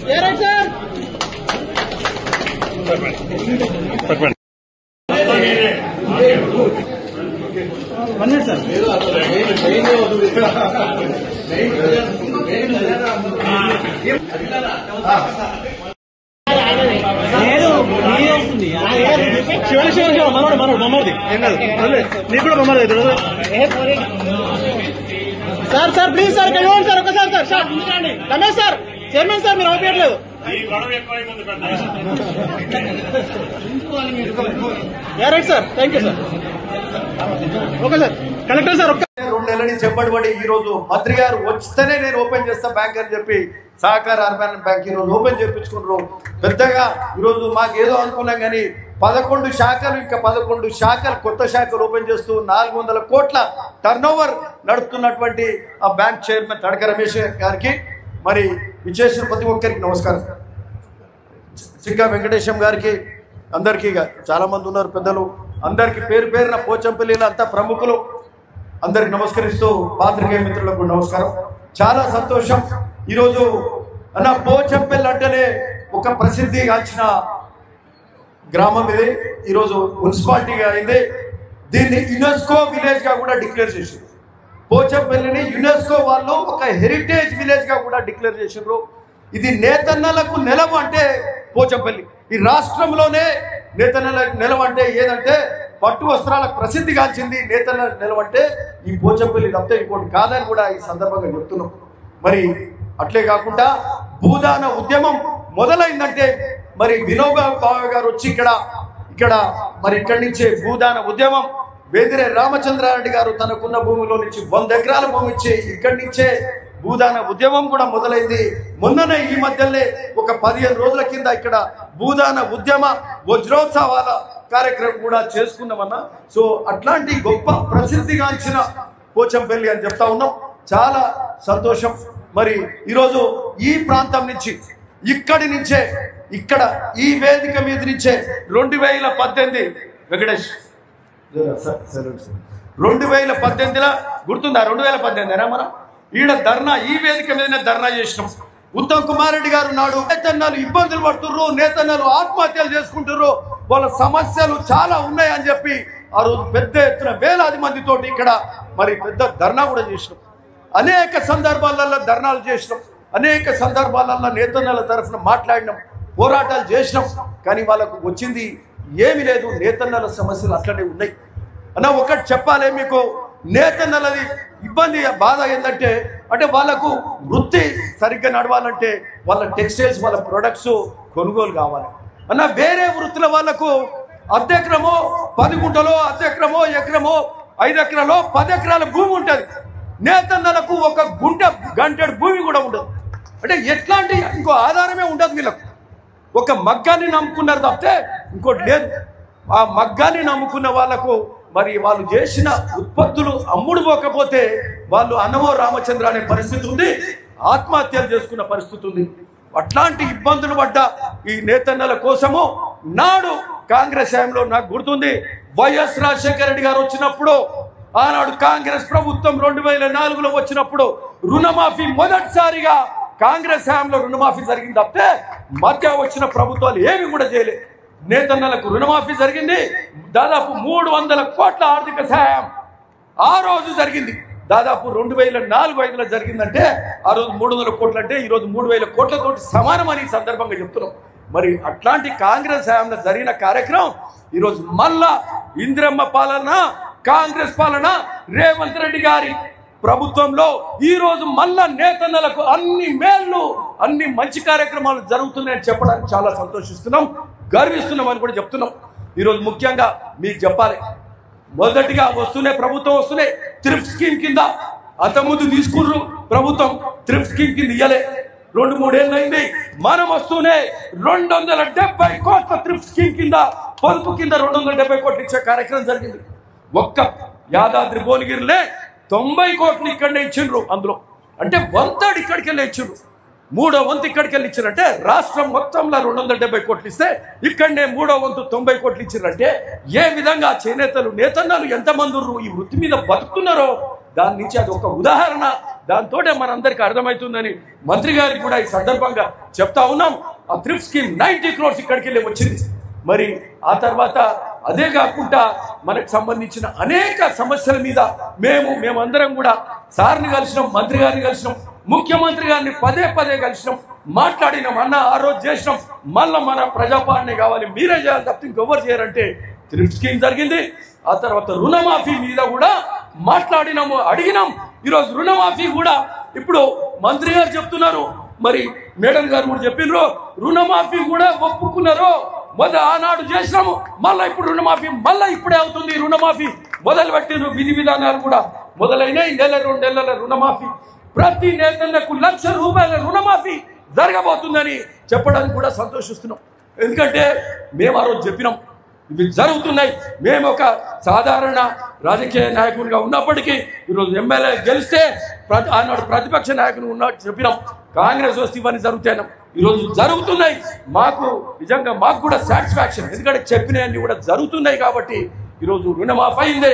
Sir sir please sir ఇవ్వండి sir ఒకసారి sir Ramesh sir chairman sir మీరు అవపేయట్లేదు right sir thank you sir okay sir collector sir 2 నెలల నుంచి చెప్పబడి ఈ రోజు మంత్రి గారు వస్తేనే నేను ఓపెన్ చేస్తా బ్యాంక్ అని చెప్పి సహకార అర్బన్ బ్యాంక్ ఈ రోజు ఓపెన్ చేయించుకున్నారు పెద్దగా ఈ రోజు మాకు ఏదో అనుకున్నాం కానీ 11 శాఖలు ఇంకా 11 శాఖలు కొత్త శాఖలు ఓపెన్ చేస్తూ 400 కోట్ల టర్నోవర్ నడుపుతున్నటువంటి ఆ బ్యాంక్ చైర్మన్ తడక రమేష్ గారికి మరి విజేశ్వర ప్రతి ఒక్కరికి నమస్కారం సింగా వెంకటేశం గారికి అందరికీ చాలా మంది ఉన్నారు పెద్దలు అందరికీ పేరు పేరున పోచంపల్లిలో అంతా ప్రముఖులు అందరికి నమస్కరిస్తూ పాత్రికేయ మిత్రులకు నమస్కారం చాలా సంతోషం ఈరోజు అన్న పోచంపల్లి అంటేనే ఒక ప్రసిద్ధిగాంచిన గ్రామం ఇది ఈరోజు మున్సిపాలిటీగా అయింది దీన్ని యునెస్కో విలేజ్ గా కూడా డిక్లేర్ చేశారు పోచంపల్లిని యునెస్కో వాళ్ళు ఒక హెరిటేజ్ విలేజ్ గా కూడా డిక్లేర్ చేశారు ఇది నేతన్నలకు నెలవు అంటే పోచంపల్లి ఈ రాష్ట్రంలోనే నేతన్నలకు నెలవు అంటే ఏదంటే పట్టు వస్త్రాలకు ప్రసిద్ధిగాంచింది నేతన్నలకు నెలవు అంటే ఈ పోచంపల్లి తప్పితే ఇంకోటి కాదని కూడా ఈ సందర్భంగా చెప్తున్నాం మరి అట్లే కాకుండా భూదాన ఉద్యమం మొదలైందంటే మరి వినోబా భావే గారు వచ్చి ఇక్కడ మరి ఇక్కడి నుంచే భూదాన ఉద్యమం వేదిరే రామచంద్రారెడ్డి గారు తనకున్న భూమిలో నుంచి 100 ఎకరాల భూమి ఇచ్చి ఇక్కడి నుంచే భూదాన ఉద్యమం కూడా మొదలైంది మొన్ననే ఈ మధ్యనే ఒక 15 రోజుల కింద ఇక్కడ భూదాన ఉద్యమ వజ్రోత్సవాల కార్యక్రమం కూడా చేసుకున్నామన్నా సో అట్లాంటి గొప్ప ప్రసిద్ధిగాంచిన పోచంపల్లి అని చెప్తా ఉన్నాం చాలా సంతోషం మరి ఈరోజు ఈ ప్రాంతం నుంచి ఇక్కడి నుంచే ఇక్కడ ఈ వేదిక మీద నుంచే 2018 వెంకటేష్ 2018లో గుర్తుందా 2018 మనం ఈడ ధర్నా ఈ వేదిక మీదనే ధర్నా చేసినాం ఉత్తమ్ కుమార్ రెడ్డి గారు నాడు నేతన్నలు ఇబ్బందులు పడుతుర్రు నేతన్నలు ఆత్మహత్యలు చేసుకుంటుర్రు వాళ్ళ సమస్యలు చాలా ఉన్నాయి అని చెప్పి ఆ రోజు పెద్ద ఎత్తున వేలాది మందితోటి ఇక్కడ మరి పెద్ద ధర్నా కూడా చేసినాం అనేక సందర్భాలలో ధర్నాలు చేసినాం అనేక సందర్భాలలో నేతన్నల తరఫున మాట్లాడినాం పోరాటాలు చేసినాం కానీ వాళ్ళకు వచ్చింది ఏమీ లేదు నేతన్నల సమస్యలు అట్లనే ఉన్నాయి అన్న ఒకటి చెప్పాలి మీకు నేతన్నలది ఇబ్బంది బాధ ఏంటంటే అంటే వాళ్ళకు వృత్తి సరిగ్గా నడవాలంటే వాళ్ళ టెక్స్టైల్స్ వాళ్ళ ప్రొడక్ట్స్ కొనుగోలు కావాలి అన్న వేరే వృత్తుల వాళ్ళకు అర్ధెకరమో 10 గుంటలో అర్ధెకరమో ఎకరమో 5 ఎకరాలో 10 ఎకరాల భూమి ఉంటుంది నేతన్నలకు ఒక గంటెడు భూమి కూడా ఉండదు అంటే ఎట్లాంటి ఇంకో ఆధారమే ఉండదు వీళ్ళకు ఒక మగ్గాన్ని నమ్ముకున్నారు తప్పితే ఇంకోటి లేదు ఆ మగ్గాన్ని నమ్ముకున్న వాళ్ళకు మరి వాళ్ళు చేసిన ఉత్పత్తులు అమ్ముడు పోకపోతే వాళ్ళు అన్నమో రామచంద్ర అనే పరిస్థితి ఉంది ఆత్మహత్యలు చేసుకున్న పరిస్థితి ఉంది అట్లాంటి ఇబ్బందులు పడ్డ ఈ నేతన్నల కోసము నాడు కాంగ్రెస్ హయాంలో నాకు గుర్తుంది వైఎస్ రాజశేఖర రెడ్డి గారు వచ్చినప్పుడు ఆనాడు కాంగ్రెస్ ప్రభుత్వం 2004లో వచ్చినప్పుడు రుణమాఫీ మొదటిసారిగా కాంగ్రెస్ హయాంలో రుణమాఫీ జరిగింది తప్పితే మధ్య వచ్చిన ప్రభుత్వాలు ఏమి కూడా చేయలేదు నేతన్నలకు రుణమాఫీ జరిగింది దాదాపు 300 కోట్ల ఆర్థిక సహాయం ఆ రోజు జరిగింది దాదాపు 2004-05లో జరిగిందంటే ఆ రోజు 300 కోట్లు అంటే ఈ రోజు 3000 కోట్లతోటి సమానమని సందర్భంగా చెప్తున్నాం మరి అట్లాంటి కాంగ్రెస్ హయాంలో జరిగిన కార్యక్రమం ఈరోజు మళ్ళా ఇందిరమ్మ పాలన కాంగ్రెస్ పాలన రేవంత్ రెడ్డి గారి ప్రభుత్వంలో ఈ రోజు మళ్ళా నేతన్నలకు అన్ని మేళ్లు అన్ని మంచి కార్యక్రమాలు జరుగుతున్నాయని చెప్పడానికి చాలా సంతోషిస్తున్నాం గర్విస్తున్నాం అని కూడా చెప్తున్నాం ఈరోజు ముఖ్యంగా మీకు చెప్పాలి మొదటిగా ప్రభుత్వం వస్తూనే థ్రిఫ్ట్ స్కీమ్ కింద అంతకుముందు తీసుకుర్రు ప్రభుత్వం థ్రిఫ్ట్ స్కీమ్ కింద ఇయ్యలే 2-3 ఏళ్ళు అయింది మనం వస్తూనే 270 కోట్ల థ్రిఫ్ట్ స్కీమ్ కింద పొదుపు కింద 270 కోట్లు ఇచ్చే కార్యక్రమం జరిగింది ఒక్క యాదాద్రి భువనగిరిలే 90 కోట్లు ఇక్కడనే ఇచ్చిండ్రు అందులో అంటే 1/3 ఇక్కడికి వెళ్ళి ఇచ్చిండ్రు 3వ వంతు ఇక్కడికి వెళ్ళి ఇచ్చారంటే రాష్ట్రం మొత్తంలో 270 కోట్లు ఇస్తే ఇక్కడనే 3వ వంతు 90 కోట్లు ఇచ్చారంటే ఏ విధంగా చేనేతలు నేతన్నలు ఎంతమంది ఈ వృత్తి మీద బతుకుతున్నారో దాని నుంచి అది ఒక ఉదాహరణ. దాంతో మనందరికీ అర్థమవుతుందని మంత్రి గారికి కూడా ఈ సందర్భంగా చెప్తా ఉన్నాం. ఆ థ్రిఫ్ట్ స్కీమ్ 90 crores ఇక్కడికి వెళ్ళి వచ్చింది. మరి ఆ తర్వాత అదే కాకుండా మనకు సంబంధించిన అనేక సమస్యల మీద మేమందరం కూడా సార్ని కలిసినాం, మంత్రి గారిని కలిసినాం, ముఖ్యమంత్రి గారిని పదే కలిసినాం, మాట్లాడినాం. అన్న ఆ రోజు చేసినాం, మళ్ళీ మన ప్రజాపాలన కావాలి, మీరే చేయాలి తప్ప ఇంకెవరు చేయరంటే థ్రిఫ్ట్ స్కీమ్ జరిగింది. ఆ తర్వాత రుణమాఫీ మీద కూడా మాట్లాడినాము, అడిగినాం. ఈరోజు రుణమాఫీ కూడా ఇప్పుడు మంత్రి గారు చెప్తున్నారు, మరి మేడం గారు కూడా చెప్పినారు, రుణమాఫీ కూడా ఒప్పుకున్నారు. ఆనాడు చేసినాము, మళ్ళీ ఇప్పుడు రుణమాఫీ మళ్ళీ ఇప్పుడే అవుతుంది. రుణమాఫీ మొదలు పెట్టిన విధి విధానాలు కూడా మొదలైనాయి. 1-2 నెలల రుణమాఫీ, ప్రతి నెలకు ₹1,00,000 రుణమాఫీ జరగబోతుందని చెప్పడానికి కూడా సంతోషిస్తున్నాం. ఎందుకంటే మేము ఆ రోజు చెప్పినాం ఇవి జరుగుతున్నాయి. మేము ఒక సాధారణ రాజకీయ నాయకునిగా ఉన్నప్పటికీ ఈరోజు ఎమ్మెల్యే గెలిస్తే ఆనాడు ప్రతిపక్ష నాయకుని ఉన్నట్టు చెప్పినాం. కాంగ్రెస్ వస్తే ఇవన్నీ జరుగుతాయి, ఈరోజు జరుగుతున్నాయి. నిజంగా మాకు కూడా సాటిస్ఫాక్షన్, ఎందుకంటే చెప్పినవన్నీ కూడా జరుగుతున్నాయి. కాబట్టి ఈరోజు రుణమాఫీ అయింది,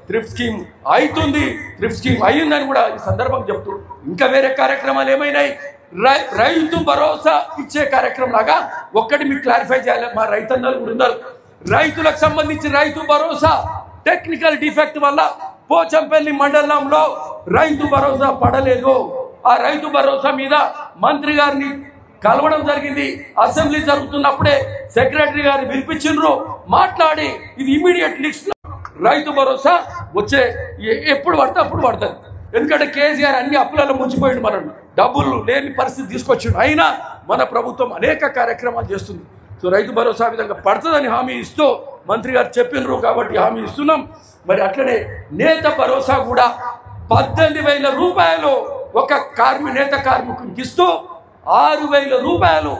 థ్రిఫ్ట్ స్కీమ్ అవుతుంది, థ్రిఫ్ట్ స్కీమ్ అయ్యిందని కూడా ఈ సందర్భంగా చెప్తూ ఇంకా వేరే కార్యక్రమాలు ఏమైనాయి, రైతు భరోసా ఇచ్చే కార్యక్రమం లాగా ఒక్కటి మీకు క్లారిఫై చేయాలి. మా రైతన్నలు కూడా ఉన్నారు, రైతులకు సంబంధించి రైతు భరోసా టెక్నికల్ డిఫెక్ట్ వల్ల పోచంపల్లి మండలంలో రైతు భరోసా పడలేదు. ఆ రైతు భరోసా మీద మంత్రి గారిని కలవడం జరిగింది. అసెంబ్లీ జరుగుతున్నప్పుడే సెక్రటరీ గారు పిలిపించిండ్రు, మాట్లాడి ఇది ఇమీడియట్ లిస్ట్ రైతు భరోసా వచ్చే ఎప్పుడు పడితే అప్పుడు పడుతుంది. ఎందుకంటే కేసీఆర్ అన్ని అప్పులలో ముంచిపోయింది, మనం డబ్బులు లేని పరిస్థితి తీసుకొచ్చిండు. అయినా మన ప్రభుత్వం అనేక కార్యక్రమాలు చేస్తుంది. సో రైతు భరోసా విధంగా పడుతుందని హామీ ఇస్తూ మంత్రి గారు చెప్పినరు కాబట్టి హామీ ఇస్తున్నాం. మరి అట్లనే నేత భరోసా కూడా ₹18,000 ఒక నేత కార్మికునికి ఇస్తూ ₹6,000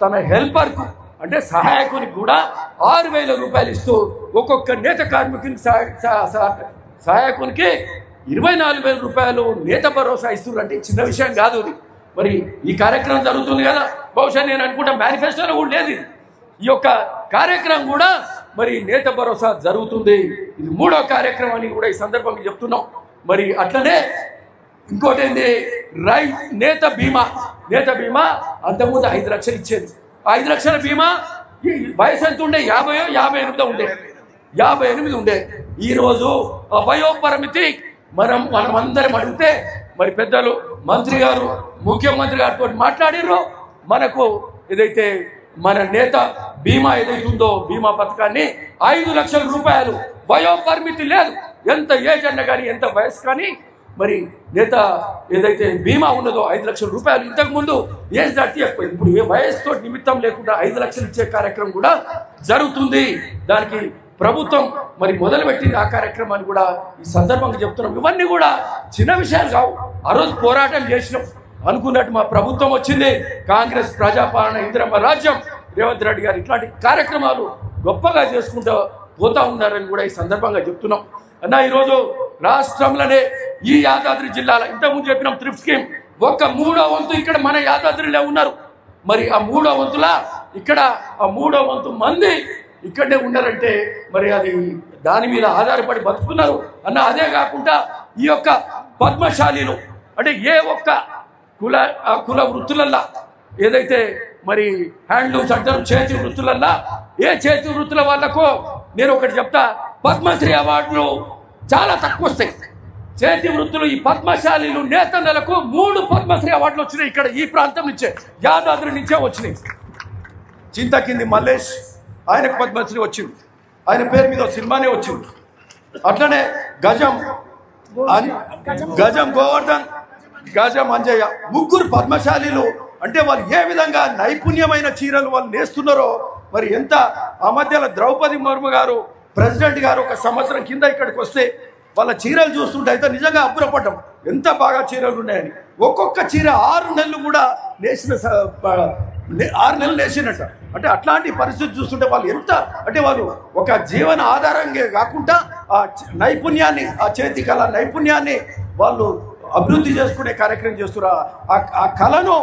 తన హెల్పర్కు అంటే సహాయకునికి కూడా ₹6,000 ఇస్తూ ఒక్కొక్క నేత కార్మికునికి సహాయకునికి ₹24,000 నేత భరోసా ఇస్తున్నారు. అంటే చిన్న విషయం కాదు అది. మరి ఈ కార్యక్రమం జరుగుతుంది కదా, బహుశా నేను అనుకుంటా మేనిఫెస్టోలో కూడా లేదు. ఈ యొక్క కార్యక్రమం కూడా మరి నేత భరోసా జరుగుతుంది. ఇది 3వ కార్యక్రమం అని కూడా ఈ సందర్భంగా చెప్తున్నాం. మరి అట్లనే ఇంకోటి ఏంటి, నేత బీమా అంతకుముందు 5 లక్షలు ఇచ్చేది. 5 లక్షల బీమా వయసు ఎంత ఉండే, 58 ఉండే, 58 ఉండే. ఈరోజు వయోపరిమితి మనమందరం అడిగితే మరి పెద్దలు మంత్రి గారు ముఖ్యమంత్రి గారితో మాట్లాడిర్రు. మనకు ఏదైతే మన నేత బీమా ఏదైతే ఉందో బీమా పథకాన్ని ₹5,00,000 వయోపరిమితి లేదు, ఎంత ఏజ్ అన్నా కానీ ఎంత వయసు కానీ మరి నేత ఏదైతే బీమా ఉన్నదో ₹5,00,000 ఇంతకుముందు ఏజ్ దాటి ఎక్కువ, ఇప్పుడు ఏ వయసుతో నిమిత్తం లేకుండా 5 లక్షలు ఇచ్చే కార్యక్రమం కూడా జరుగుతుంది. దానికి ప్రభుత్వం మరి మొదలుపెట్టింది. ఆ కార్యక్రమాన్ని కూడా ఈ సందర్భంగా చెప్తున్నాం. ఇవన్నీ కూడా చిన్న విషయాలు కావు. ఆ రోజు పోరాటం చేసినాం, అనుకున్నట్టు మా ప్రభుత్వం వచ్చింది, కాంగ్రెస్ ప్రజాపాలన ఇందిరమ్మ రాజ్యం, రేవంత్ రెడ్డి గారు ఇట్లాంటి కార్యక్రమాలు గొప్పగా చేసుకుంటూ పోతా ఉన్నారని కూడా ఈ సందర్భంగా చెప్తున్నాం. అన్న ఈరోజు రాష్ట్రంలోనే ఈ యాదాద్రి జిల్లాలో ఇంతకుముందు చెప్పినాం థ్రిఫ్ట్ స్కీమ్ ఒక 3వ వంతు ఇక్కడ మన యాదాద్రిలో ఉన్నారు. మరి ఆ 3వ వంతులా ఇక్కడ ఆ 3వ వంతు మంది ఇక్కడే ఉన్నారంటే మరి అది దాని మీద ఆధారపడి బతుకున్నారు అన్న. అదే కాకుండా ఈ యొక్క పద్మశాలీలు అంటే ఏ ఒక్క కుల వృత్తులల్లా ఏదైతే మరి హ్యాండ్లూమ్స్ అంటారు, చేతి వృత్తులల్లా ఏ చేతి వృత్తుల వాళ్ళకో నేను ఒకటి చెప్తా, పద్మశ్రీ అవార్డులు చాలా తక్కువ వస్తాయి. చేతి వృత్తులు ఈ పద్మశాలీలు నేతన్నలకు 3 పద్మశ్రీ అవార్డులు వచ్చినాయి. ఇక్కడ ఈ ప్రాంతం నుంచే యాదాద్రి నుంచే వచ్చినాయి. చింతకింది మల్లేష్, ఆయనకు పద్మశ్రీ వచ్చింది, ఆయన పేరు మీద సినిమానే వచ్చింది. అట్లనే గజం గోవర్ధన్, గజం అంజయ్య, 3 పద్మశాలీలు. అంటే వాళ్ళు ఏ విధంగా నైపుణ్యమైన చీరలు వాళ్ళు నేస్తున్నారో మరి ఎంత. ఆ మధ్యలో ద్రౌపది ముర్ము గారు ప్రెసిడెంట్ గారు ఒక సంవత్సరం కింద ఇక్కడికి వస్తే వాళ్ళ చీరలు చూస్తుంటే అయితే నిజంగా అబ్బురపడ్డాం, ఎంత బాగా చీరలు ఉన్నాయని. ఒక్కొక్క చీర 6 నెలలు కూడా నేసిన 6 నెలలు నేసినట్ట. అంటే అట్లాంటి పరిస్థితి చూస్తుంటే వాళ్ళు ఎంత అంటే వాళ్ళు ఒక జీవన ఆధారంగా కాకుండా ఆ నైపుణ్యాన్ని, ఆ చేతి కళ నైపుణ్యాన్ని వాళ్ళు అభివృద్ధి చేసుకునే కార్యక్రమం చేస్తున్నారు. ఆ కళను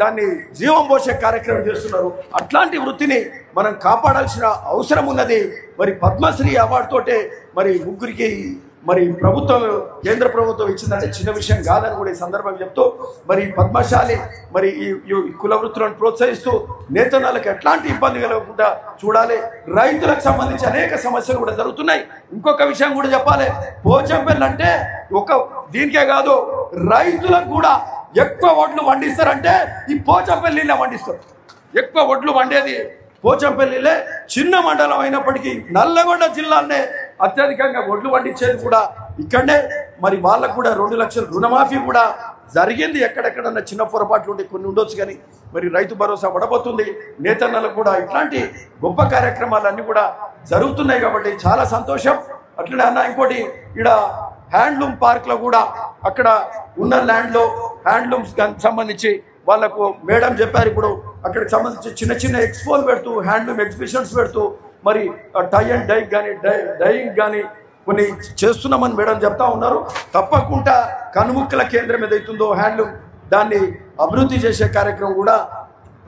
దాన్ని జీవం పోసే కార్యక్రమం చేస్తున్నారు. అట్లాంటి వృత్తిని మనం కాపాడాల్సిన అవసరం ఉన్నది. మరి పద్మశ్రీ అవార్డు తోటే మరి 3కి మరి ప్రభుత్వం కేంద్ర ప్రభుత్వం ఇచ్చిందంటే చిన్న విషయం కాదని కూడా ఈ సందర్భంగా చెప్తూ మరి పద్మశాలి మరి ఈ కుల వృత్తులను ప్రోత్సహిస్తూ నేతన్నలకు ఎట్లాంటి ఇబ్బంది కలగకుండా చూడాలి. రైతులకు సంబంధించి అనేక సమస్యలు కూడా జరుగుతున్నాయి. ఇంకొక విషయం కూడా చెప్పాలి, పోచంపల్లి అంటే ఒక దీనికే కాదు, రైతులకు కూడా ఎక్కువ వడ్లు పండిస్తారంటే ఈ పోచంపల్లిలో పండిస్తారు. ఎక్కువ వడ్లు పండేది పోచంపల్లిలే. చిన్న మండలం అయినప్పటికీ నల్లగొండ జిల్లానే అత్యధికంగా వడ్లు పండించేది కూడా ఇక్కడనే. మరి వాళ్ళకు కూడా 2 లక్షల రుణమాఫీ కూడా జరిగింది. ఎక్కడెక్కడన్నా చిన్న పొరపాట్లు ఉంటే కొన్ని ఉండొచ్చు, కానీ మరి రైతు భరోసా పడబోతుంది. నేతన్నలకు కూడా ఇట్లాంటి గొప్ప కార్యక్రమాలన్నీ కూడా జరుగుతున్నాయి కాబట్టి చాలా సంతోషం. అట్లనే అన్న ఇంకోటి, ఇక్కడ హ్యాండ్లూమ్ పార్క్లో కూడా అక్కడ ఉన్న ల్యాండ్లో హ్యాండ్లూమ్స్ సంబంధించి వాళ్ళకు మేడం చెప్పారు, ఇప్పుడు అక్కడికి సంబంధించి చిన్న చిన్న ఎక్స్పోలు పెడుతూ హ్యాండ్లూమ్ ఎగ్జిబిషన్స్ పెడుతూ మరి టై అండ్ డై కానీ డైయింగ్ కానీ కొన్ని చేస్తున్నామని మేడం చెప్తా ఉన్నారు. తప్పకుండా కనుముక్కల కేంద్రం ఏదైతుందో హ్యాండ్లూమ్ దాన్ని అభివృద్ధి చేసే కార్యక్రమం కూడా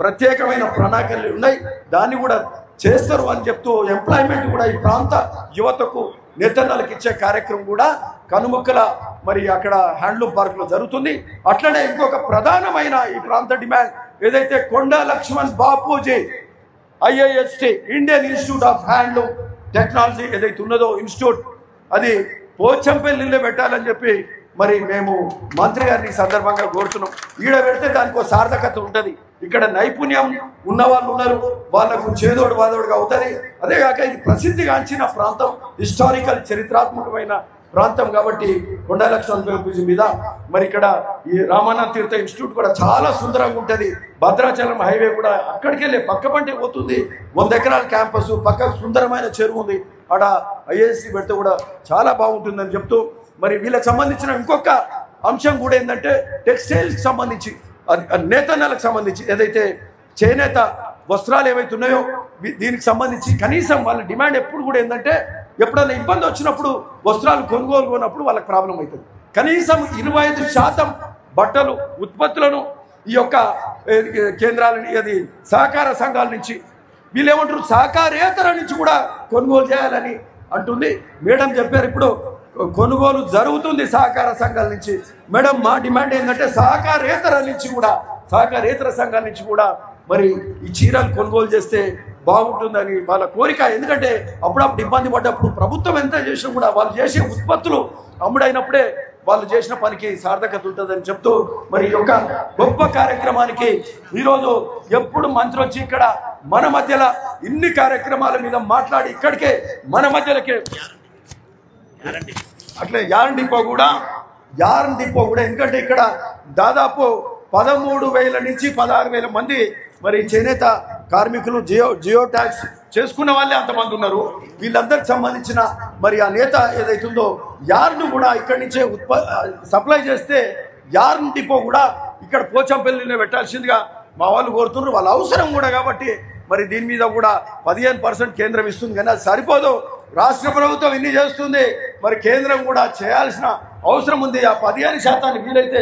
ప్రత్యేకమైన ప్రణాళికలు ఉన్నాయి, దాన్ని కూడా చేస్తారు అని చెప్తూ ఎంప్లాయ్మెంట్ కూడా ఈ ప్రాంత యువతకు నేతన్నలకు ఇచ్చే కార్యక్రమం కూడా కనుముక్కల మరి అక్కడ హ్యాండ్లూమ్ పార్క్లో జరుగుతుంది. అట్లనే ఇంకొక ప్రధానమైన ఈ ప్రాంత డిమాండ్ ఏదైతే Konda Laxman Bapuji IIST Indian institute of handloom technology ఏదైతే ఉన్నదో ఇన్స్టిట్యూట్, అది పోచంపల్లిలో పెట్టాలని చెప్పి మరి మేము మంత్రి గారిని సందర్భంగా కోరుతున్నాం. ఈడ పెడితే దానికి ఒక సార్థకత ఉంటుంది. ఇక్కడ నైపుణ్యం ఉన్న వాళ్ళు ఉన్నారు, వాళ్ళకు చేదోడు వాదోడుగా అవుతుంది. అదేగాక ఇది ప్రసిద్ధిగాంచిన ప్రాంతం, హిస్టారికల్ చరిత్రాత్మకమైన ప్రాంతం కాబట్టి కొండా లక్ష్మణ్ బాపూజీ మీద మరి ఇక్కడ ఈ రామానాథ్ తీర్థ ఇన్స్టిట్యూట్ కూడా చాలా సుందరంగా ఉంటుంది. భద్రాచలం హైవే కూడా అక్కడికి వెళ్ళి పక్క పంటే పోతుంది. 100 ఎకరాల క్యాంపస్, పక్కకు సుందరమైన చెరువు ఉంది. ఆడ IIST పెడితే కూడా చాలా బాగుంటుందని చెప్తూ మరి వీళ్ళకి సంబంధించిన ఇంకొక అంశం కూడా ఏంటంటే టెక్స్టైల్స్కి సంబంధించి నేతన్నలకు సంబంధించి ఏదైతే చేనేత వస్త్రాలు ఏవైతే ఉన్నాయో దీనికి సంబంధించి కనీసం వాళ్ళ డిమాండ్ ఎప్పుడు కూడా ఏంటంటే ఎప్పుడైనా ఇబ్బంది వచ్చినప్పుడు వస్త్రాలు కొనుగోలు కొన్నప్పుడు వాళ్ళకి ప్రాబ్లం అవుతుంది. కనీసం 25% బట్టలు ఉత్పత్తులను ఈ యొక్క కేంద్రాలని అది సహకార సంఘాల నుంచి వీళ్ళు ఏమంటారు సహకారేతర నుంచి కూడా కొనుగోలు చేయాలని అంటుంది మేడం చెప్పారు. ఇప్పుడు కొనుగోలు జరుగుతుంది సహకార సంఘాల నుంచి. మేడం మా డిమాండ్ ఏంటంటే సహకారేతర సంఘాల నుంచి కూడా మరి ఈ చీరలు కొనుగోలు చేస్తే బాగుంటుందని వాళ్ళ కోరిక. ఎందుకంటే అప్పుడప్పుడు ఇబ్బంది పడ్డప్పుడు ప్రభుత్వం ఎంత చేసినా కూడా వాళ్ళు చేసే ఉత్పత్తులు అమ్ముడైనప్పుడే వాళ్ళు చేసిన పనికి సార్థకత ఉంటుందని చెప్తూ మరి ఈ యొక్క గొప్ప కార్యక్రమానికి ఈరోజు ఎప్పుడు మంత్రి వచ్చి ఇక్కడ మన మధ్యలో ఇన్ని కార్యక్రమాల మీద మాట్లాడి ఇక్కడికే మన మధ్యలోకే అట్లే యారన్ డిపో కూడా ఎందుకంటే ఇక్కడ దాదాపు 13,000 నుంచి 16,000 మంది మరి చేనేత కార్మికులు జియో ట్యాక్స్ చేసుకున్న వాళ్ళే అంతమంది ఉన్నారు. వీళ్ళందరికి సంబంధించిన మరి ఆ నేత ఏదైతుందో యార్న్ కూడా ఇక్కడి నుంచే సప్లై చేస్తే యార్న్ డిపో కూడా ఇక్కడ పోచంపల్లిలో పెట్టాల్సిందిగా మా వాళ్ళు కోరుతున్నారు. వాళ్ళ అవసరం కూడా కాబట్టి మరి దీని మీద కూడా 15% కేంద్రం ఇస్తుంది, కానీ అది సరిపోదు. రాష్ట్ర ప్రభుత్వం ఇన్ని చేస్తుంది, మరి కేంద్రం కూడా చేయాల్సిన అవసరం ఉంది. ఆ 15% వీలైతే